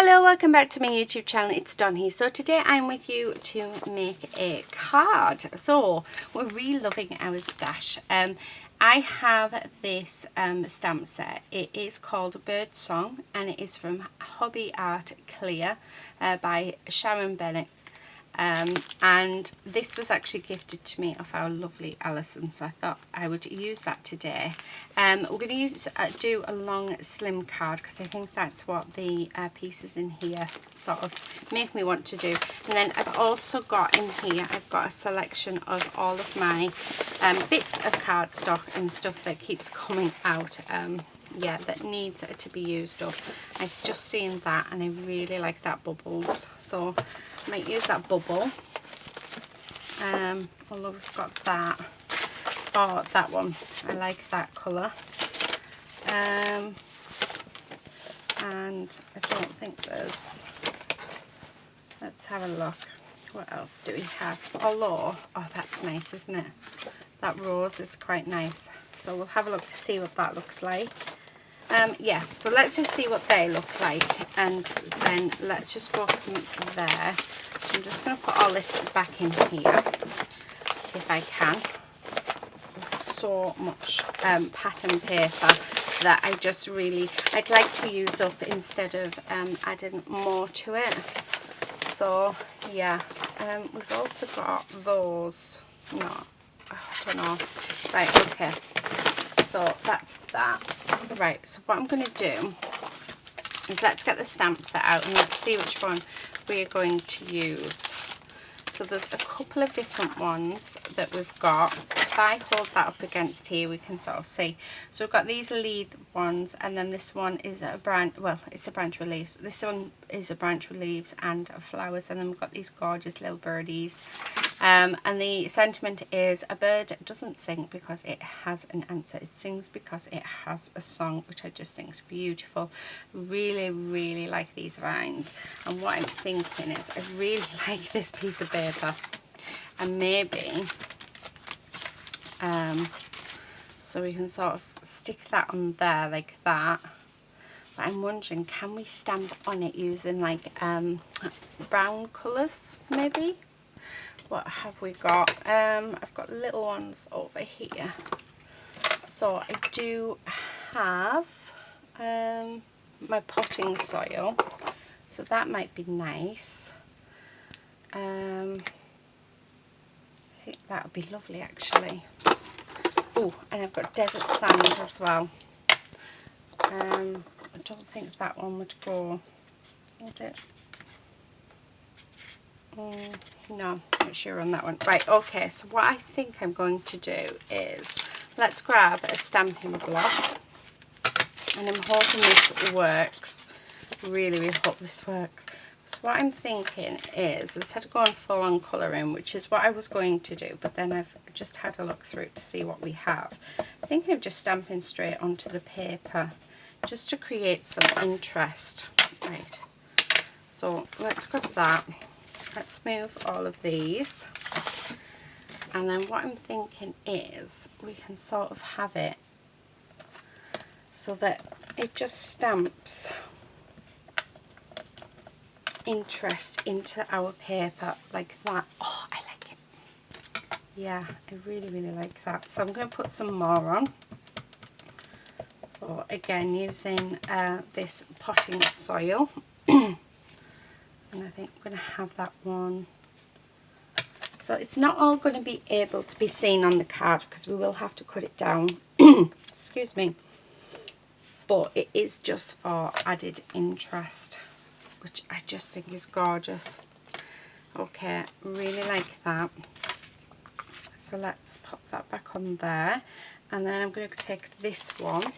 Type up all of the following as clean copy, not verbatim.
Hello, welcome back to my YouTube channel. It's Dawn here. So today I'm with you to make a card. So we're really loving our stash. I have this stamp set. It is called Bird Song and it is from Hobby Art Clear by Sharon Bennett. And this was actually gifted to me off our lovely Alison, so I thought I would use that today. We're going to do a long slim card because I think that's what the pieces in here sort of make me want to do. And then I've also got in here, I've got a selection of all of my bits of cardstock and stuff that keeps coming out. Yeah, that needs to be used up. I've just seen that and I really like that bubbles, so I might use that bubble. Although we've got that. Oh, that one, I like that colour. And I don't think there's, let's have a look, what else do we have? Although, oh, that's nice, isn't it? That rose is quite nice, so we'll have a look to see what that looks like. Yeah, so let's just see what they look like, and then let's just go from there. I'm just going to put all this back in here if I can. There's so much pattern paper that I just really, I'd like to use up instead of adding more to it. So yeah, we've also got those, no, I don't know, right, okay, so that's that. Right, so what I'm going to do is let's get the stamp set out and let's see which one we're going to use. So there's a couple of different ones that we've got. So if I hold that up against here, we can sort of see. So we've got these leaf ones, and then this one is a branch, well, it's a branch with leaves. This one is a branch with leaves and flowers, and then we've got these gorgeous little birdies. And the sentiment is, a bird doesn't sing because it has an answer. It sings because it has a song, which I just think is beautiful. Really, really like these vines. And what I'm thinking is, I really like this piece of paper. And maybe, so we can sort of stick that on there like that. But I'm wondering, can we stamp on it using like brown colours maybe? What have we got? I've got little ones over here. So I do have my potting soil, so that might be nice. I think that would be lovely actually. Oh, and I've got desert sand as well. I don't think that one would go, would it? No, not sure on that one. Right, okay, so what I think I'm going to do is, let's grab a stamping block, and I'm hoping this works. Really, really hope this works. So what I'm thinking is, instead of going full on colouring, which is what I was going to do, but then I've just had a look through it to see what we have. I'm thinking of just stamping straight onto the paper, just to create some interest. Right, so let's grab that. Let's move all of these, and then what I'm thinking is we can sort of have it so that it just stamps interest into our paper like that. Oh, I like it. Yeah, I really, really like that. So I'm going to put some more on. So again, using this potting soil. And I think I'm going to have that one. So it's not all going to be able to be seen on the card because we will have to cut it down. Excuse me. But it is just for added interest, which I just think is gorgeous. Okay, really like that. So let's pop that back on there. And then I'm going to take this one.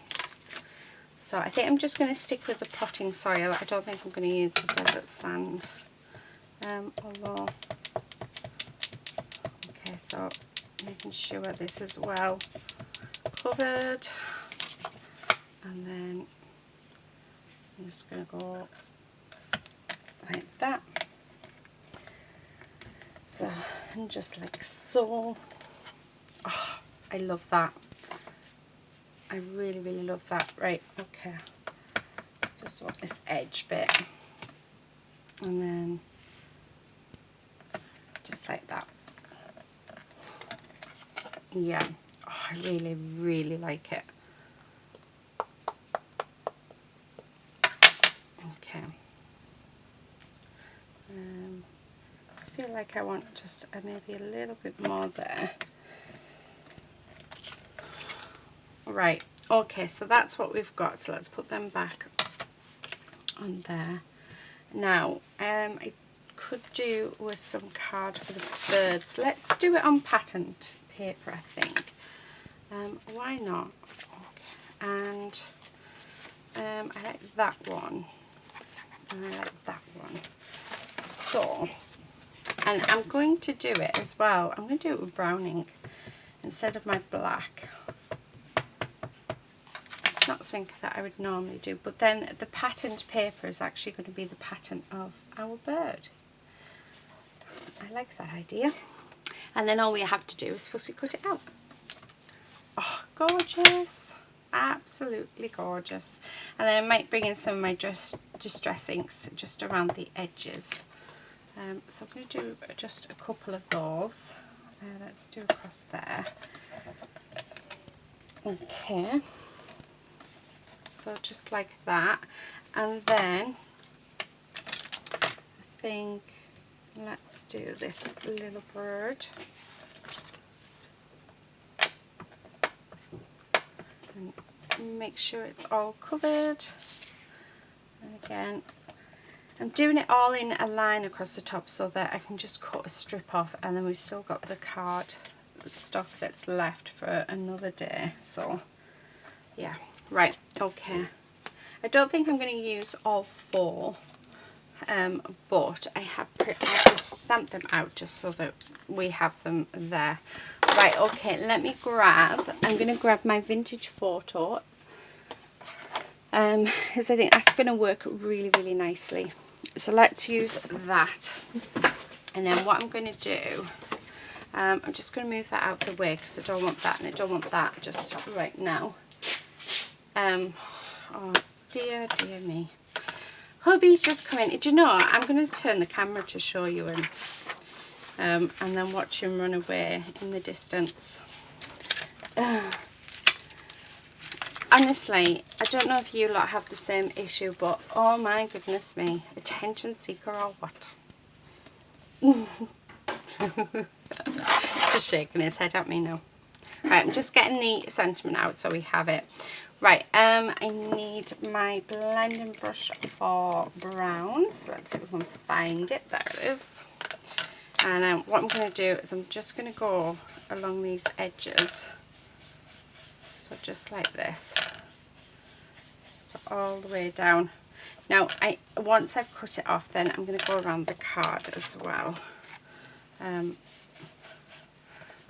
So I think I'm just going to stick with the potting soil. I don't think I'm going to use the desert sand. Although, okay, so making sure this is well covered. And then I'm just going to go like that. So, and just like so. Oh, I love that. I really, really love that. Right, okay. Just want this edge bit. and then just like that. Yeah, oh, I really, really like it. Okay. I just feel like I want just maybe a little bit more there. Right, okay, so that's what we've got. So let's put them back on there. Now, I could do with some card for the birds. Let's do it on patterned paper, I think. Why not? Okay. And I like that one. And I like that one. So, and I'm going to do it as well. I'm going to do it with brown ink instead of my black. It's not something that I would normally do, but then the patterned paper is actually going to be the pattern of our bird. I like that idea. And then all we have to do is fussy cut it out. Oh, gorgeous. Absolutely gorgeous. And then I might bring in some of my distress inks just around the edges. So I'm going to do just a couple of those. Let's do across there. Okay. So just like that. And then I think let's do this little bird. And make sure it's all covered. And again, I'm doing it all in a line across the top so that I can just cut a strip off, and then we've still got the card stock that's left for another day. So yeah, right, okay. I don't think I'm going to use all 4, but I'll just stamp them out just so that we have them there. Right, okay, I'm going to grab my vintage photo, because I think that's going to work really, really nicely. So let's use that. And then what I'm going to do, I'm just going to move that out of the way because I don't want that and I don't want that just right now. Oh dear, dear me. Hubby's just come in. Do you know, I'm going to turn the camera to show you him. And then watch him run away in the distance. Honestly, I don't know if you lot have the same issue, but oh my goodness me, attention seeker or what? Just shaking his head at me now. Right, I'm just getting the sentiment out so we have it. Right, I need my blending brush for browns. Let's see if we can find it. There it is. And what I'm going to do is I'm just going to go along these edges. So just like this. So all the way down. Now, once I've cut it off, then I'm going to go around the card as well.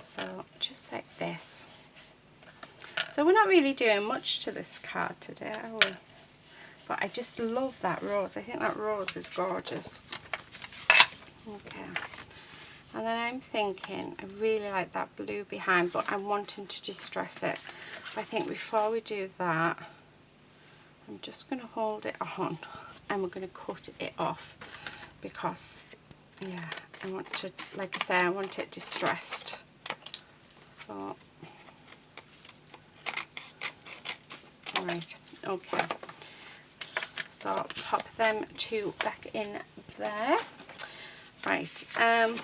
So just like this. So we're not really doing much to this card today, are we? But I just love that rose. I think that rose is gorgeous. Okay. And then I'm thinking, I really like that blue behind, but I'm wanting to distress it. I think before we do that, I'm just going to hold it on and we're going to cut it off because, yeah, I want to, like I say, I want it distressed. So, right, okay. So pop them 2 back in there. Right, okay,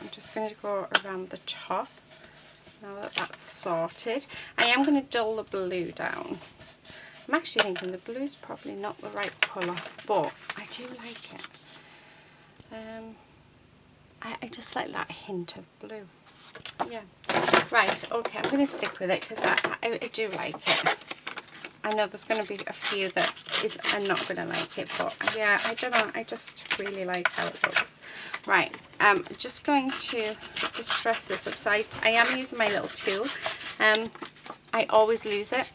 I'm just going to go around the top now that that's sorted. I am going to dull the blue down. I'm actually thinking the blue's probably not the right colour, but I do like it. I just like that hint of blue. Yeah. Right, okay, I'm going to stick with it because I do like it. I know there's going to be a few that are not going to like it, but yeah, I don't know, I just really like how it looks. Right, I'm just going to distress this up. So I am using my little tool. I always lose it,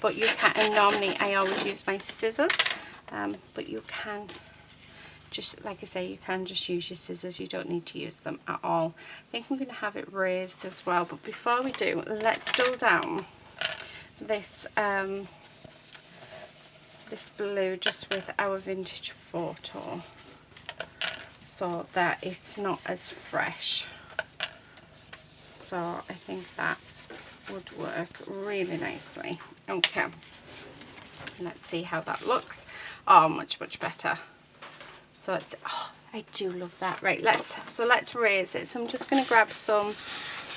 but you can, and normally I always use my scissors, but you can just, like I say, you can just use your scissors. You don't need to use them at all. I think I'm going to have it raised as well, but before we do, let's dull down this this blue just with our vintage photo so that it's not as fresh. So I think that would work really nicely. Okay, let's see how that looks. Oh, much better. So it's, oh, I do love that. Right, let's raise it. So I'm just going to grab some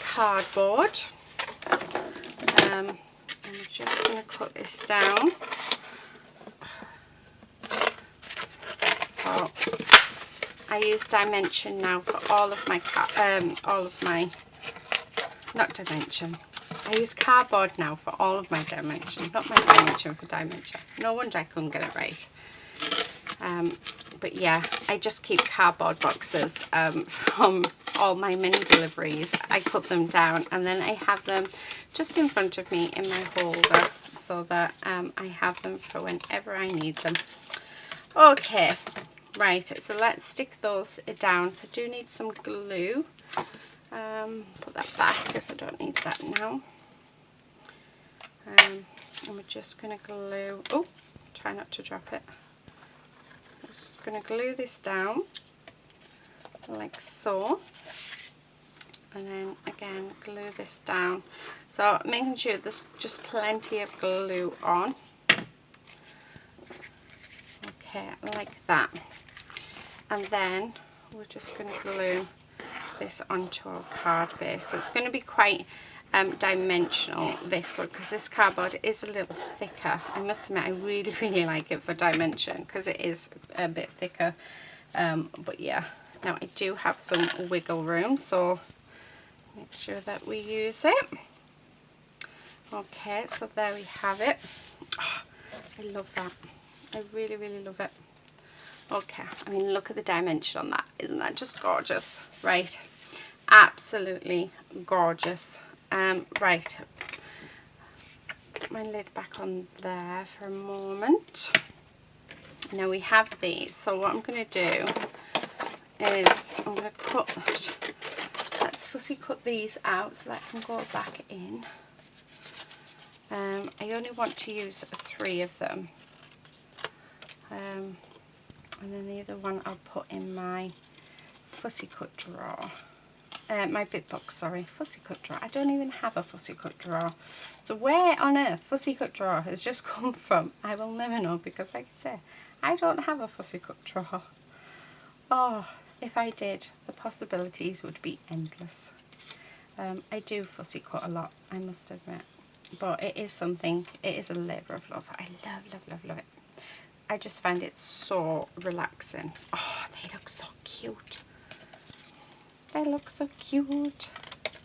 cardboard. I'm just going to cut this down. So I use dimension now for all of my not dimension. I use cardboard now for all of my dimension, not my dimension for dimension. No wonder I couldn't get it right. But yeah, I just keep cardboard boxes from all my mini deliveries. I cut them down and then I have them just in front of me in my holder so that I have them for whenever I need them. Okay, right, so let's stick those down. So I do need some glue. Put that back because I don't need that now. And we're just going to glue, oh, try not to drop it. I'm just going to glue this down like so. And then again glue this down. So making sure there's just plenty of glue on. Okay, like that. And then we're just going to glue this onto our card base. So it's going to be quite dimensional, this one, because this cardboard is a little thicker. I must admit I really like it for dimension because it is a bit thicker. But yeah, now I do have some wiggle room, so make sure that we use it. Okay, so there we have it. Oh, I love that. I really love it. Okay, I mean, look at the dimension on that. Isn't that just gorgeous? Right, absolutely gorgeous. Right, put my lid back on there for a moment. Now we have these, so what I'm going to do is I'm going to let's fussy cut these out so that can go back in. I only want to use 3 of them. And then the other one I'll put in my fussy cut drawer. My bit box, sorry, fussy cut drawer. I don't even have a fussy cut drawer. So where on earth fussy cut drawer has just come from, I will never know, because like I say, I don't have a fussy cut drawer. Oh, if I did, the possibilities would be endless. I do fussy cut a lot, I must admit. But it is something, it is a labour of love. I love it. I just find it so relaxing. Oh, they look so cute. They look so cute.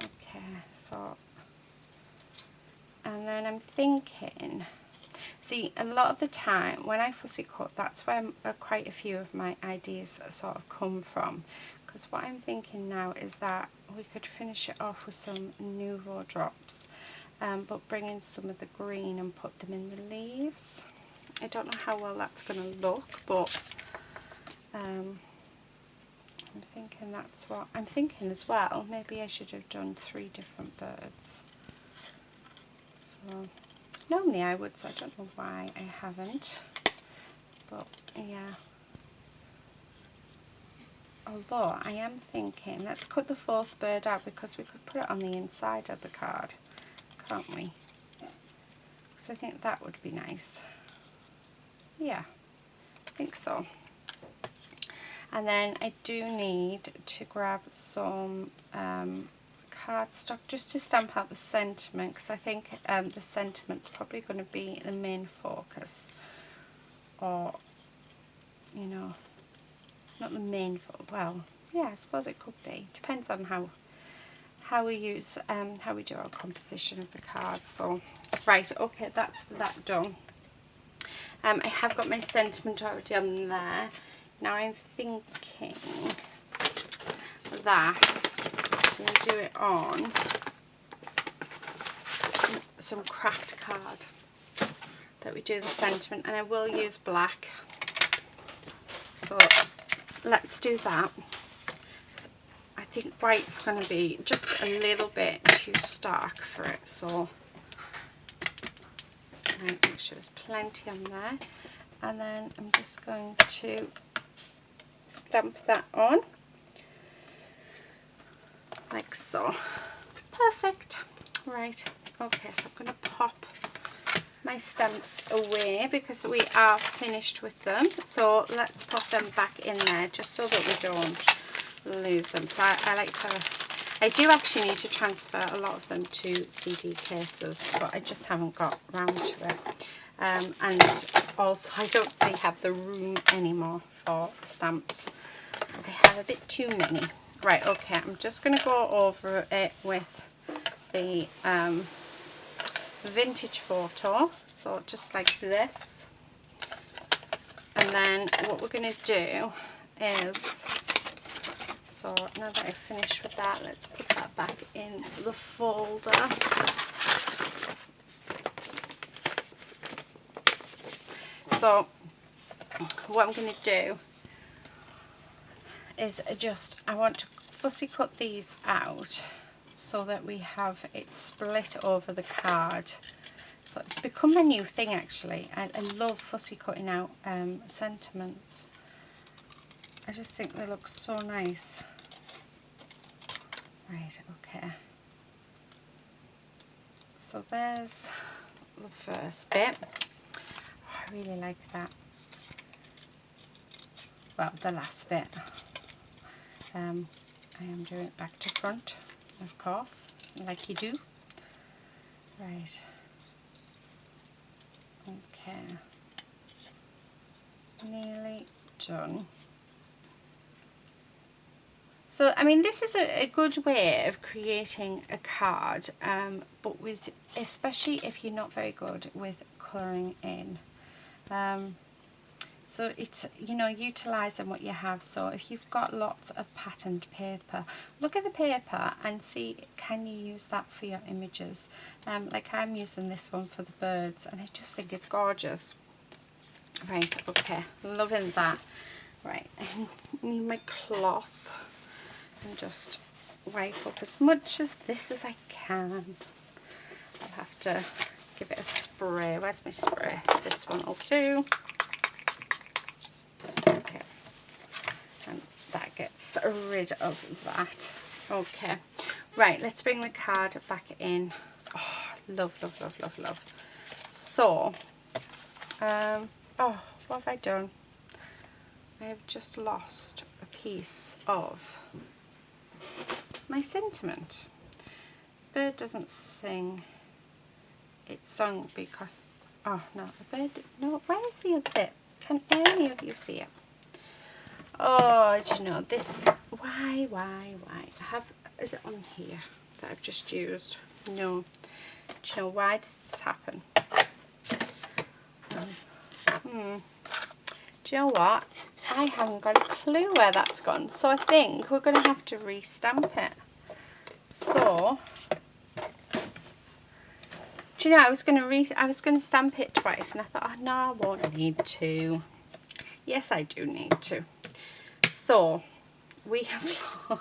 Okay, so, and then I'm thinking, see, a lot of the time when I fussy cut, that's where quite a few of my ideas sort of come from. Because what I'm thinking now is that we could finish it off with some Nouveau drops, but bring in some of the green and put them in the leaves. I don't know how well that's going to look, but I'm thinking that's what I'm thinking as well. Maybe I should have done 3 different birds. So normally I would, so I don't know why I haven't. But yeah. Although I am thinking, let's cut the 4th bird out because we could put it on the inside of the card, can't we? Because I think that would be nice. Yeah, I think so. And then I do need to grab some cardstock just to stamp out the sentiment, because I think the sentiment's probably going to be the main focus, or, you know, not the main focus. Well, yeah, I suppose it could be. Depends on how we use how we do our composition of the cards. So right, okay, that's that done. I have got my sentiment already on there. Now I'm thinking that we'll do it on some craft card that we do the sentiment, and I will use black. So let's do that. I think white's going to be just a little bit too stark for it, so right, make sure there's plenty on there. and then I'm just going to stamp that on like so. Perfect. Right, okay, so I'm going to pop my stamps away because we are finished with them. So let's pop them back in there just so that we don't lose them. So I like to, I do actually need to transfer a lot of them to CD cases, but I just haven't got round to it. And also I don't really have the room anymore for stamps. I have a bit too many. Right, okay, I'm just going to go over it with the vintage photo, so just like this. And then what we're going to do is, so now that I've finished with that, let's put that back into the folder. So what I'm going to do is just, I want to fussy cut these out so that we have it split over the card. So it's become a new thing actually. I love fussy cutting out sentiments. I just think they look so nice. Right, okay. So there's the first bit. Oh, I really like that. Well, the last bit. I am doing it back to front, of course, like you do. Right. Okay. Nearly done. So, I mean, this is a good way of creating a card, but with, especially if you're not very good with colouring in. So it's, you know, utilising what you have. So if you've got lots of patterned paper, look at the paper and see, can you use that for your images? Like I'm using this one for the birds and I just think it's gorgeous. Right, okay, loving that. Right, I need my cloth and just wipe up as much of this as I can. I'll have to give it a spray. Where's my spray? This one will do. Okay, and that gets rid of that. Okay, right, let's bring the card back in. Oh, love, love, love, love, love. So, oh, what have I done? I have just lost a piece of my sentiment. Bird doesn't sing its song because, oh no, the bird, no, where's the other bit? Can any of you see it? Oh, do you know this? Why? I have, is it on here that I've just used? No. Do you know why does this happen? Do you know what? I haven't got a clue where that's gone. So I think we're going to have to re-stamp it. So, do you know, I was going to stamp it twice, and I thought, oh no, I won't need to. Yes, I do need to. So we have.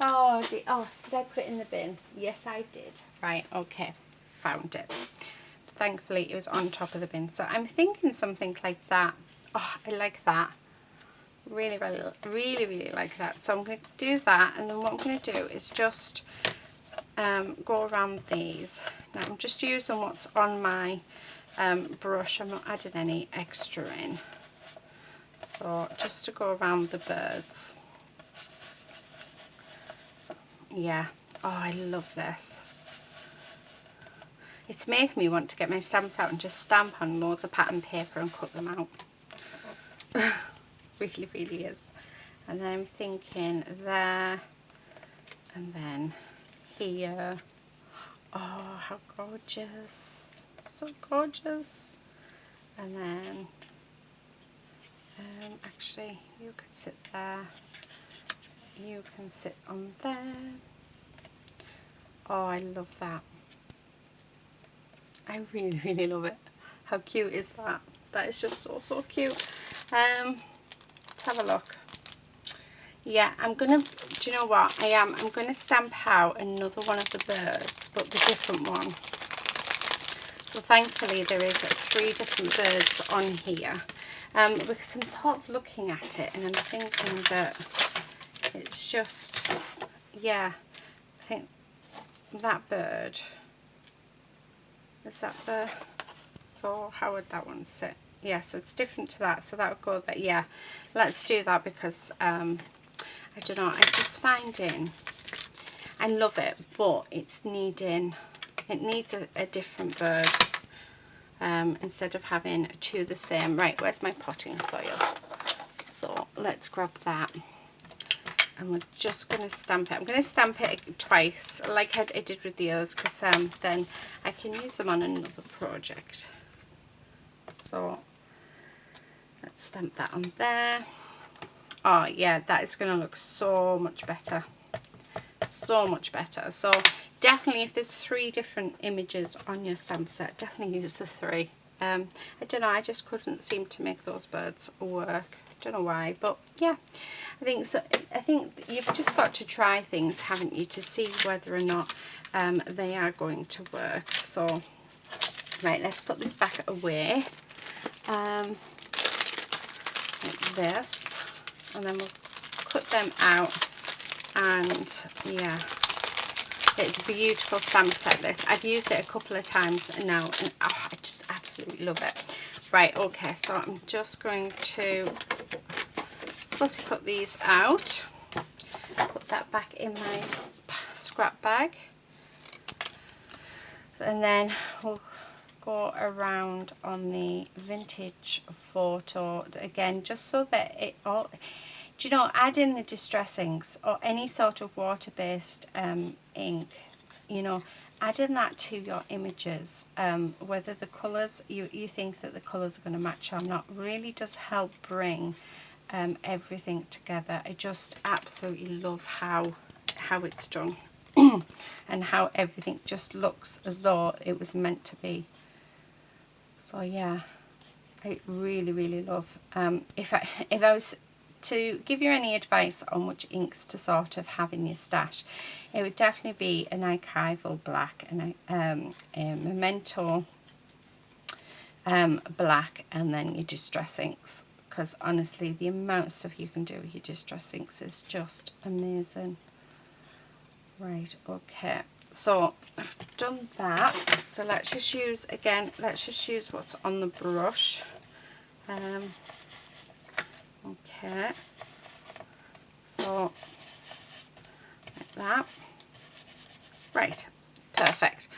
Oh, did I put it in the bin? Yes, I did. Right, okay, found it. Thankfully, it was on top of the bin. So I'm thinking something like that. Oh, I like that. Really, really, really, really like that. So I'm going to do that, and then what I'm going to do is just go around these. Now I'm just using what's on my brush. I'm not adding any extra in. So just to go around the birds. Yeah. Oh, I love this. It's making me want to get my stamps out and just stamp on loads of pattern paper and cut them out. Really, really is. And then I'm thinking there, and then here. Oh, how gorgeous. So gorgeous. And then, actually, you could sit there. You can sit on there. Oh, I love that. I really, really love it. How cute is that? That is just so, so cute. Let's have a look. Yeah, I'm gonna, do you know what? I'm gonna stamp out another one of the birds, but the different one. So thankfully there is 3 different birds on here. because I'm sort of looking at it and I'm thinking that it's just, yeah, I think that bird, is that the, so how would that one sit? Yeah, so it's different to that, so that would go there. Yeah, let's do that because I don't know, I'm just finding, I love it, but it's needing, it needs a different bird instead of having two the same. Right, where's my potting soil? So let's grab that. And we're just going to stamp it. I'm going to stamp it twice, like I did with the others, because then I can use them on another project. So let's stamp that on there. Oh yeah, that is going to look so much better. So much better. So definitely, if there's 3 different images on your stamp set, definitely use the 3. I don't know, I just couldn't seem to make those birds work. Don't know why, but yeah, I think so. I think you've just got to try things, haven't you, to see whether or not they are going to work. So right, let's put this back away like this, and then we'll cut them out. And yeah, it's a beautiful stamp set, this. I've used it a couple of times now, and oh, I just absolutely love it. Right, okay, so I'm just going to fussy cut these out, put that back in my scrap bag, and then we'll go around on the vintage photo again, just so that it all, do you know, add in the distress inks or any sort of water-based ink, you know, add in that to your images, whether the colours, you think that the colours are going to match or not, really does help bring everything together. I just absolutely love how it's done and how everything just looks as though it was meant to be. So yeah, I really love, if I was to give you any advice on which inks to sort of have in your stash, it would definitely be an archival black and a memento black, and then your distress inks, because honestly the amount of stuff you can do with your distress inks is just amazing. Right, okay, so I've done that, so let's just use, again, let's just use what's on the brush. Okay, so like that. Right, perfect.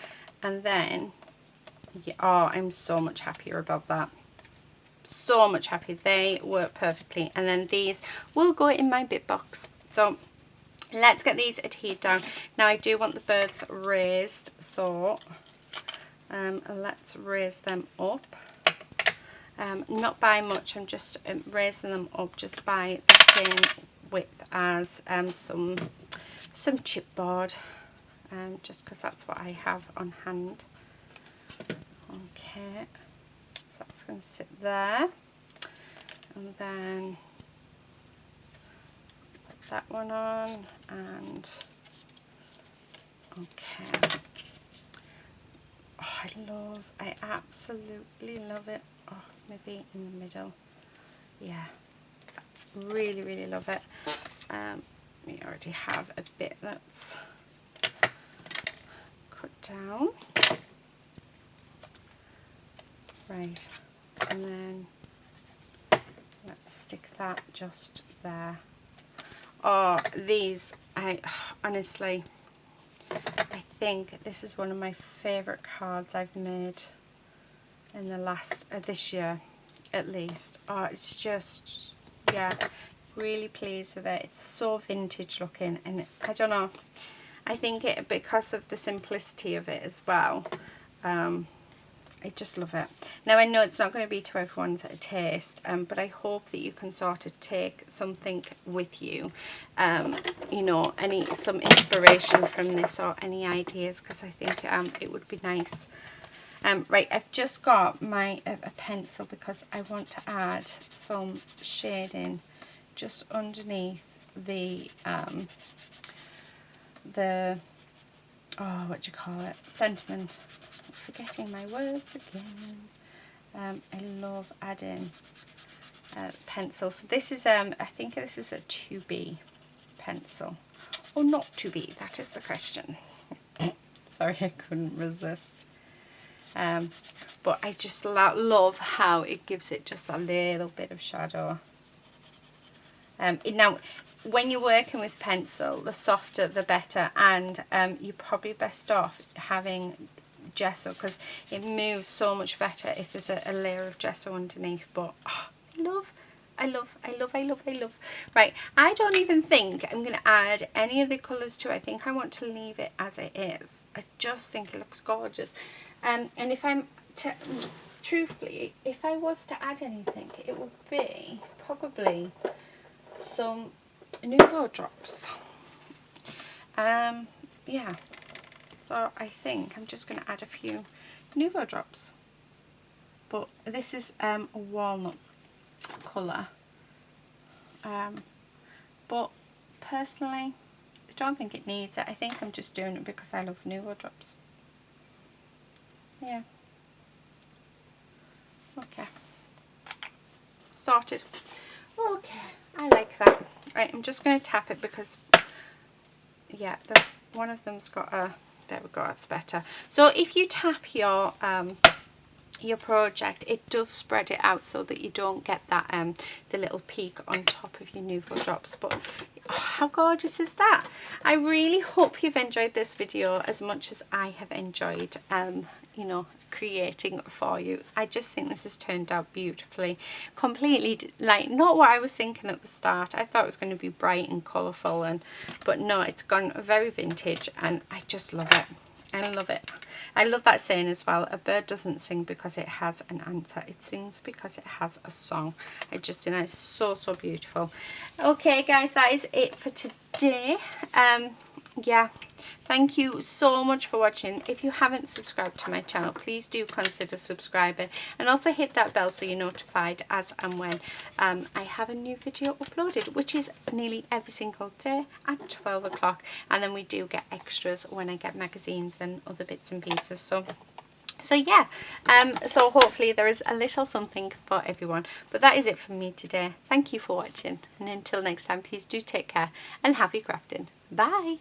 And then, yeah, oh, I'm so much happier about that. So much happy. They work perfectly. And then these will go in my bit box. So let's get these adhered down. Now I do want the birds raised, so let's raise them up. Not by much, I'm just raising them up just by the same width as some chipboard, just because that's what I have on hand. Okay, so that's going to sit there, and then put that one on, and okay. Oh, I absolutely love it. Oh, maybe in the middle. Yeah, really love it. We already have a bit that's cut down. Right, and then let's stick that just there. Oh, these, honestly, I think this is one of my favourite cards I've made in the last, this year at least. Oh, it's just, yeah, really pleased with it. It's so vintage looking, and I don't know, I think it, because of the simplicity of it as well, I just love it. Now I know it's not going to be to everyone's taste, but I hope that you can sort of take something with you, you know, some inspiration from this or any ideas, because I think it would be nice. Right, I've just got my a pencil because I want to add some shading just underneath the oh, what do you call it, sentiment. I'm forgetting my words again. I love adding pencil. So this is, I think this is a 2B pencil. Or not 2B, that is the question. Sorry, I couldn't resist. But I just love how it gives it just a little bit of shadow. Now, when you're working with pencil, the softer the better, and you're probably best off having gesso because it moves so much better if there's a layer of gesso underneath. But oh, I love. Right, I don't even think I'm going to add any of the colours to it. I think I want to leave it as it is. I just think it looks gorgeous. And if I'm truthfully, if I was to add anything, it would be probably some Nouveau drops. Yeah, so I think I'm just going to add a few Nouveau drops, but this is a walnut colour, but personally I don't think it needs it. I think I'm just doing it because I love Nouveau drops. Yeah, okay, sorted. Okay, I like that. Right, I'm just going to tap it because, yeah, one of them's got a, there we go, that's better. So if you tap your project, it does spread it out so that you don't get that the little peak on top of your Nouveau drops. But oh, how gorgeous is that? I really hope you've enjoyed this video as much as I have enjoyed you know, creating for you. I just think this has turned out beautifully, completely like not what I was thinking at the start. I thought it was going to be bright and colourful, and but no, it's gone very vintage, and I just love it. I love it. I love that saying as well, a bird doesn't sing because it has an answer, it sings because it has a song. I just think that's so beautiful. Okay guys, that is it for today. Yeah, thank you so much for watching. If you haven't subscribed to my channel, please do consider subscribing, and also hit that bell so you're notified as and when I have a new video uploaded, which is nearly every single day at 12 o'clock, and then we do get extras when I get magazines and other bits and pieces. So yeah, so hopefully there is a little something for everyone. But that is it from me today. Thank you for watching, and until next time, please do take care and happy crafting. Bye.